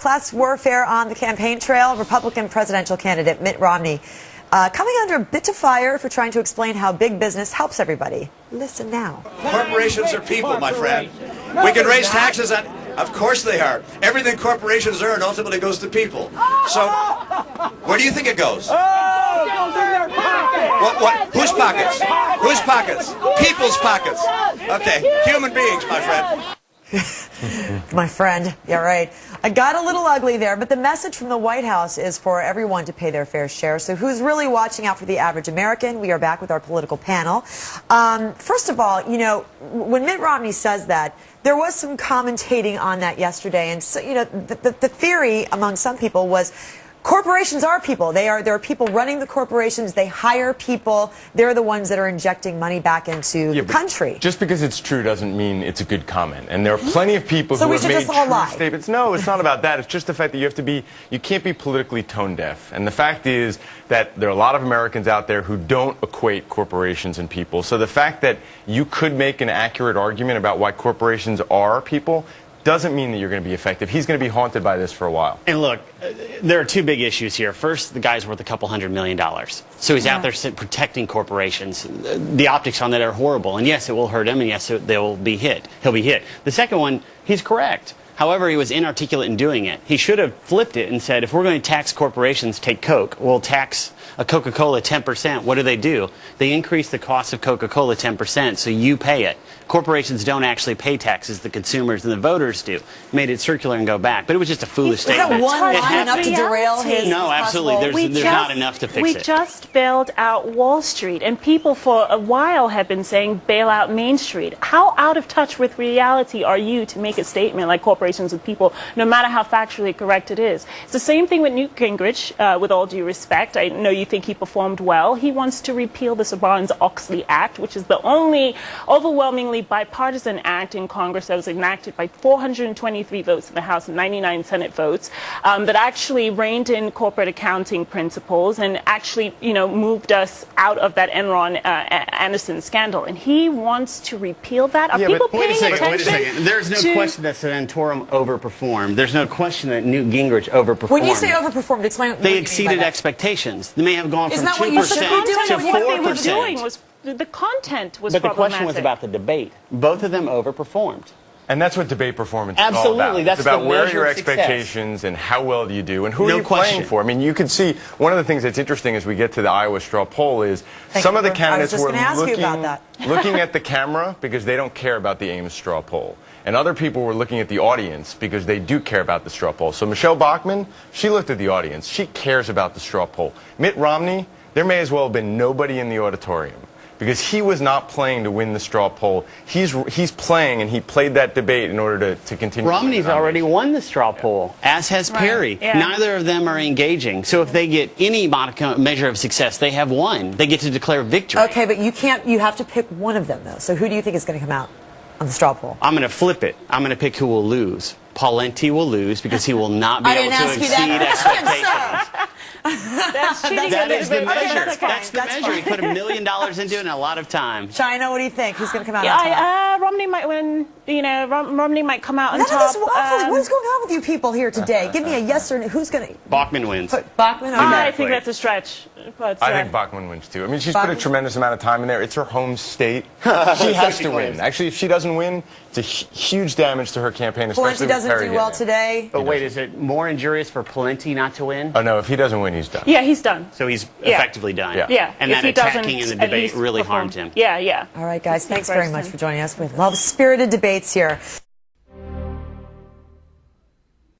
class warfare on the campaign trail. Republican presidential candidate Mitt Romney coming under a bit of fire for trying to explain how big business helps everybody. Listen now. Corporations are people, my friend. We can raise taxes on... Of course they are. Everything corporations earn ultimately goes to people. So, where do you think it goes? What? Whose pockets? Whose pockets? People's pockets. Okay, human beings, my friend. My friend, yeah, right. I got a little ugly there, but the message from the White House is for everyone to pay their fair share. So who's really watching out for the average American? We are back with our political panel. First of all, you know, when Mitt Romney says that, there was some commentating on that yesterday, and so, you know, the theory among some people was corporations are people. There are people running the corporations. They hire people. They're the ones that are injecting money back into the country. Just because it's true doesn't mean it's a good comment. And there are plenty of people who have made true statements. No, it's not about that. It's just the fact that you can't be politically tone deaf. And the fact is that there are a lot of Americans out there who don't equate corporations and people. So the fact that you could make an accurate argument about why corporations are people doesn't mean that you're going to be effective. He's going to be haunted by this for a while. And look, there are two big issues here. First, the guy's worth a couple $100 million. So he's out there protecting corporations. The optics on that are horrible. And yes, it will hurt him, and yes, they'll be hit. He'll be hit. The second one, he's correct. However, he was inarticulate in doing it. He should have flipped it and said, if we're going to tax corporations, take Coke. We'll tax a Coca-Cola 10%. What do? They increase the cost of Coca-Cola 10%, so you pay it. Corporations don't actually pay taxes. The consumers and the voters do. Made it circular and go back. But it was just a foolish statement. Is that one line enough to derail his No, absolutely. There's not enough to fix it. We just bailed out Wall Street, and people for a while have been saying bail out Main Street. How out of touch with reality are you to make a statement like corporations with people, no matter how factually correct it is? It's the same thing with Newt Gingrich, with all due respect. I know you think he performed well. He wants to repeal the Sarbanes-Oxley Act, which is the only overwhelmingly bipartisan act in Congress that was enacted by 423 votes in the House and 99 Senate votes, that actually reined in corporate accounting principles and actually, you know, moved us out of that Enron Anderson scandal. And he wants to repeal that. Are people paying attention? Wait a second. There's no question that Santorum overperformed. There's no question that Newt Gingrich overperformed. When you say overperformed, explain what they exceeded expectations. They may have gone from 2% to 4%. What they were doing was the content was But the problematic. question was about the debate. Both of them overperformed. And that's what debate performance is all about. Absolutely. That's it's about the where are measure your of success. expectations and how well do you do and who No are you question. playing for. I mean, you can see one of the things that's interesting as we get to the Iowa straw poll is some of the candidates were looking at the camera because they don't care about the Ames straw poll. And other people were looking at the audience because they do care about the straw poll. So Michelle Bachmann, she looked at the audience. She cares about the straw poll. Mitt Romney, there may as well have been nobody in the auditorium because he was not playing to win the straw poll. He's playing, and he played that debate in order to continue. Romney's already won the straw poll, as has Perry. Yeah. Neither of them are engaging. So if they get any measure of success, they have won. They get to declare victory. Okay, but you can't. You have to pick one of them, though. So who do you think is going to come out on the straw poll? I'm going to flip it. I'm going to pick who will lose. Pawlenty will lose because he will not be able to exceed expectations. That's cheating That a is little the bit. measure. That's the measure. He put $1 million into it and a lot of time. China, what do you think? Who's going to come out on top? Romney might win. You know, Romney might come out on None top. of this waffling. What is going on with you people here today? Give me a yes or no. Who's going to... Bachmann wins. Bachmann? Okay. I think that's a stretch. But, I think Bachmann wins, too. I mean, she's put a tremendous amount of time in there. It's her home state. She has to win. Actually, if she doesn't win, it's a huge damage to her campaign, especially with Perry. Doesn't do well today. But wait, is it more injurious for Pawlenty not to win? Oh, no, if he doesn't win, he's done. Yeah, he's done. So he's effectively done. Yeah. And that attacking in the debate really harmed him. Yeah. All right, guys, thanks very much for joining us. We love spirited debates here.